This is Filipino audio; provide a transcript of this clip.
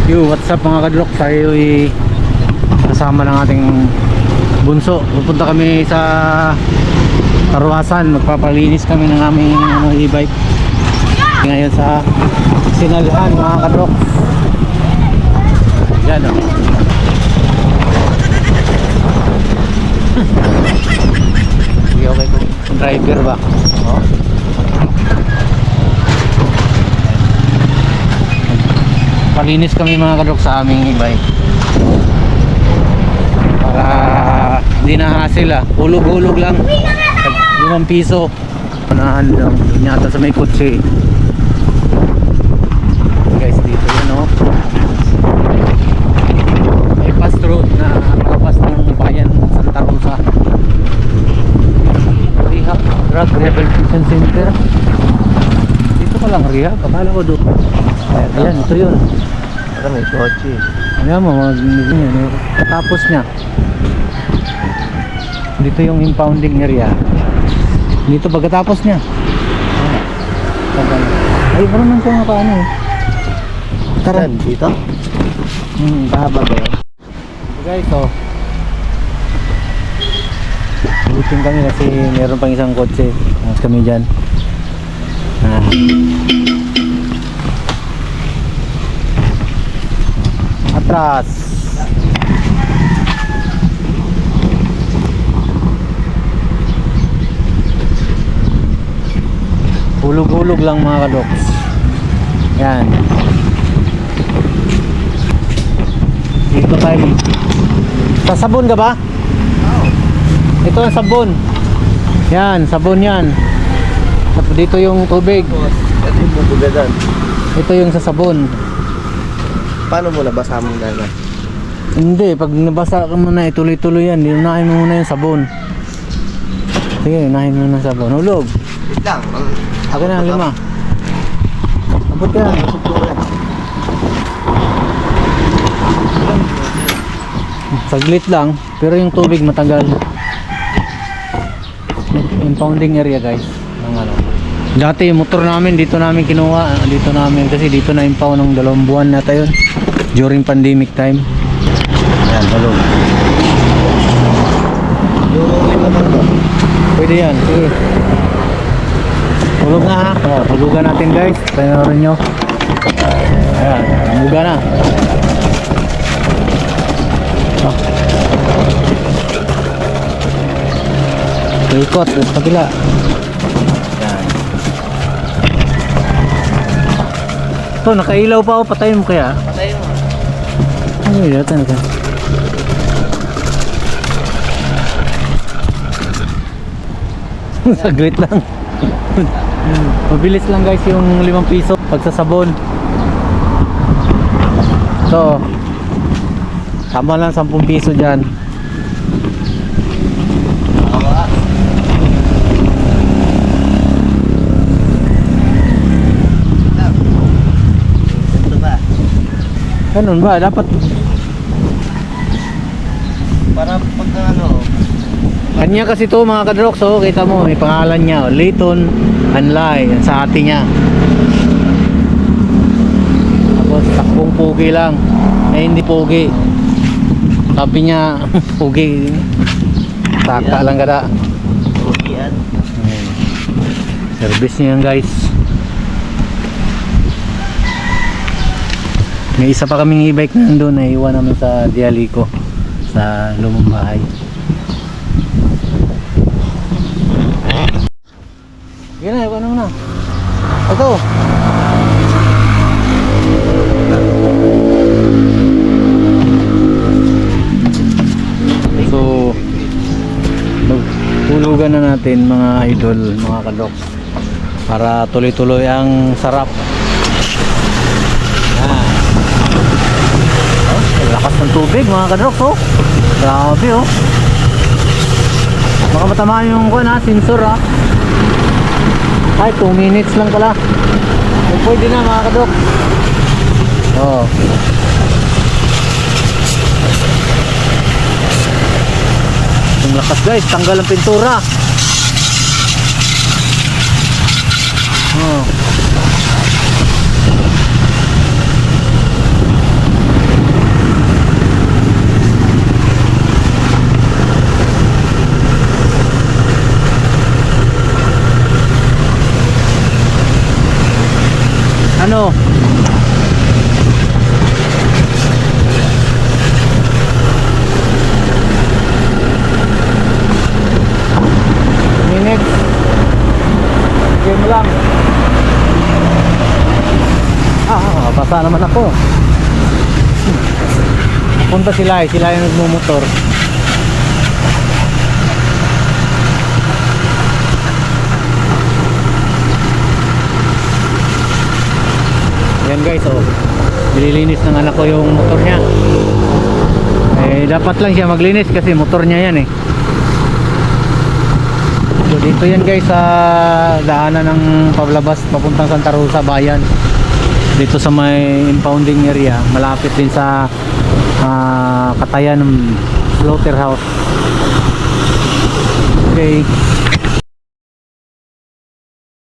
Yo, what's up mga kadrok? Tayo ay kasama ng ating bunso. Pupunta kami sa Karwasan. Magpapalinis kami ng aming e-bike ngayon sa Sinalhan mga kadrok. Yan o. Okay kung driver ba? Oh. Palinis kami mga kadrok sa aming e-bike para hindi na hassle hulog-hulog lang. 5 piso unahan lang yata sa may kotse guys. Dito yan may pass road na makapas ng bayan Santa Rosa. Rehab Drug Rehabilitation Center. Dito pa lang rehab, akala ko doon. Ayan, ito yun. Para may kotse. Ayan mo, tapos niya dito yung impounding area. Dito pagkatapos niya ay parang siya nga paano tara dito? Bahaba ba yun? Guys, buting kami kasi meron pang isang kotse kami dyan. Atras. Hulog-hulog lang mga kadoks. Yan. Dito tayo. Sa sabon ka ba? Oo. Ito ang sabon. Yan, sabon yan. Dito yung tubig. Ito yung bubugadan. Ito yung sa sabon. Paano mo nabasa mo na? Hindi, pag nabasa ka muna ituloy-tuloy yan. Unahin mo muna yung sabon. Sige, unahin mo muna yung sabon. Hulog. Wait lang. Akin na, 5. Abot yan. Saglit lang, pero yung tubig matagal. Impounding area guys. Ng ano. Dati yung motor namin dito namin kinuha, dito namin kasi dito na impound ng 2 buwan nata yun during pandemic time. Ayan, balong. Pwede yan, sige. Hulog na ha. Hulugan natin guys. Panoorin nyo. Ayan, hulugan na. Ikot, sa kabila. Ayan. Ito, nakailaw pa ako. Patayin mo kaya? Patayin mo. Ay, yata na ka. Saglit lang. Mabilis lang guys yung 5 piso pagsasabon. So tama lang 10 piso dyan. Ito ba? Ganun ba? Dapat Para pagka kanya kasi to mga kadroks. So kita mo may pangalan niya, Layton Anlay, yan sa ate niya. Tapos takbong pogi lang. Hindi pogi. Sabi niya pogi. Taka lang kada. Pogian. Service niya yan guys. May isa pa kaming e-bike na nandun na iwan namin sa Dialico sa lumang bahay. Yan na, iwan mo na. Ito. So magtulugan na natin mga idol, mga kadoks, para tuloy-tuloy ang sarap. Yan. Lakas ng tubig mga kadoks. Grabe baka matamaan yung sensor Ay, 2 minutes lang pala. Pwede na mga kadok. Ang lakas guys, tanggal ang pintura. Nabasa naman ako. Punta sila yung nagmumotor. Yan guys, oh. Nililinis ng anak ko yung motor niya. Eh, dapat lang siya maglinis kasi motor niya yan eh. So, dito yan guys sa daanan ng paglabas papuntang Santa Rosa Bayan. Dito sa may impounding area, malapit din sa Katayan Slaughterhouse. Okay.